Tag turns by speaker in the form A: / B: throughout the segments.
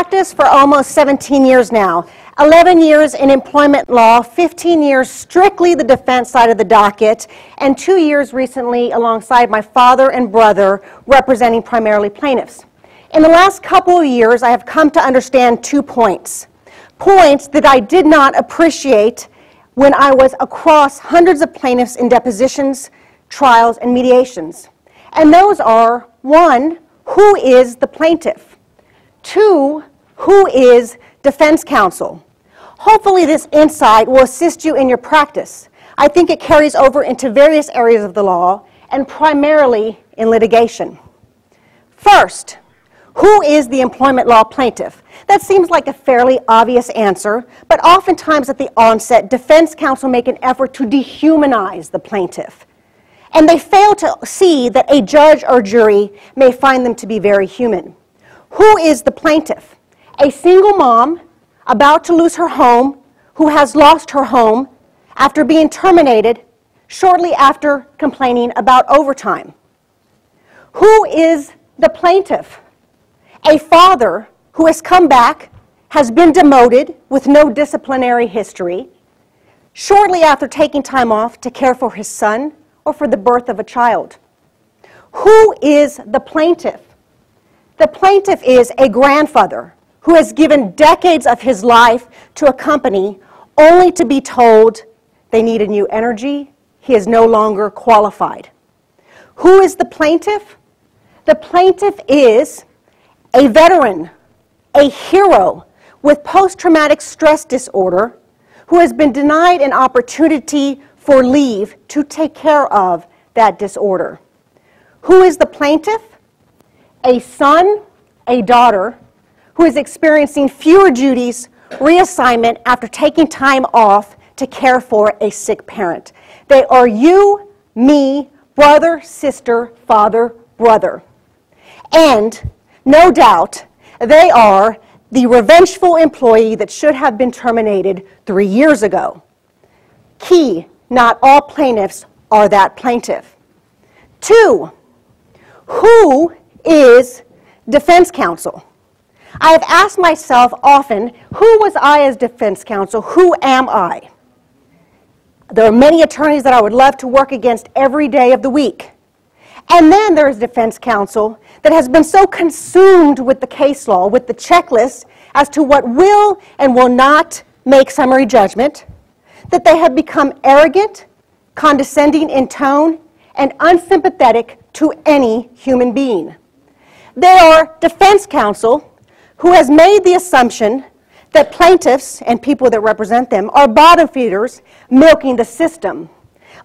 A: practice for almost 17 years now. 11 years in employment law, 15 years strictly the defense side of the docket, and 2 years recently alongside my father and brother representing primarily plaintiffs. In the last couple of years, I have come to understand 2 points. Points that I did not appreciate when I was across hundreds of plaintiffs in depositions, trials, and mediations. And those are, 1, who is the plaintiff? 2, who is defense counsel? Hopefully this insight will assist you in your practice. I think it carries over into various areas of the law, and primarily in litigation. First, who is the employment law plaintiff? That seems like a fairly obvious answer, but oftentimes at the onset, defense counsel make an effort to dehumanize the plaintiff. And they fail to see that a judge or jury may find them to be very human. Who is the plaintiff? A single mom about to lose her home, who has lost her home after being terminated shortly after complaining about overtime. Who is the plaintiff? A father who has come back, has been demoted with no disciplinary history, shortly after taking time off to care for his son or for the birth of a child. Who is the plaintiff? The plaintiff is a grandfather who has given decades of his life to a company only to be told they need a new energy, he is no longer qualified. Who is the plaintiff? The plaintiff is a veteran, a hero with post-traumatic stress disorder who has been denied an opportunity for leave to take care of that disorder. Who is the plaintiff? A son, a daughter, who is experiencing fewer duties, reassignment after taking time off to care for a sick parent. They are you, me, brother, sister, father, brother. And no doubt, they are the revengeful employee that should have been terminated 3 years ago. Key, not all plaintiffs are that plaintiff. 2, who is defense counsel? I have asked myself often, who was I as defense counsel? Who am I? There are many attorneys that I would love to work against every day of the week. And then there is defense counsel that has been so consumed with the case law, with the checklist as to what will and will not make summary judgment, that they have become arrogant, condescending in tone, and unsympathetic to any human being. They are defense counsel who has made the assumption that plaintiffs and people that represent them are bottom feeders milking the system.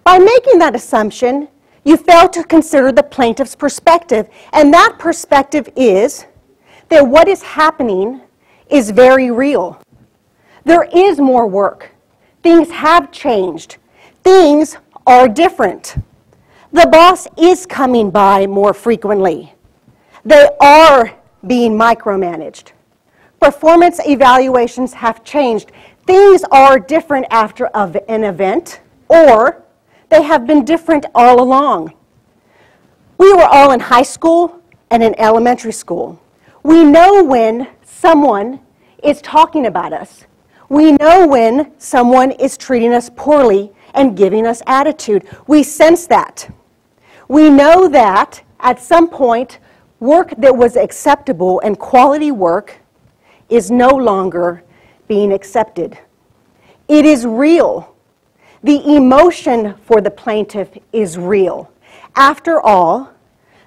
A: By making that assumption, you fail to consider the plaintiff's perspective, and that perspective is that what is happening is very real. There is more work. Things have changed. Things are different. The boss is coming by more frequently. They are being micromanaged. Performance evaluations have changed. Things are different after an event, or they have been different all along. We were all in high school and in elementary school. We know when someone is talking about us. We know when someone is treating us poorly and giving us attitude. We sense that. We know that at some point, work that was acceptable and quality work is no longer being accepted. It is real. The emotion for the plaintiff is real. After all,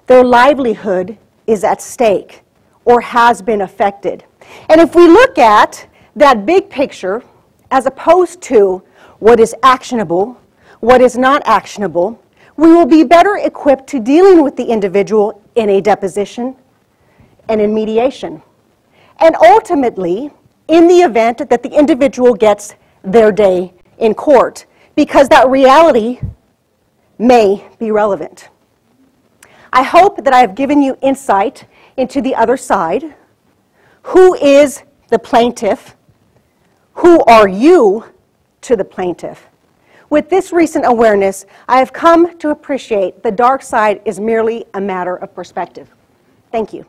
A: their livelihood is at stake or has been affected. And if we look at that big picture as opposed to what is actionable, what is not actionable, we will be better equipped to dealing with the individual in a deposition and in mediation. And ultimately, in the event that the individual gets their day in court, because that reality may be relevant. I hope that I have given you insight into the other side. Who is the plaintiff? Who are you to the plaintiff? With this recent awareness, I have come to appreciate the dark side is merely a matter of perspective. Thank you.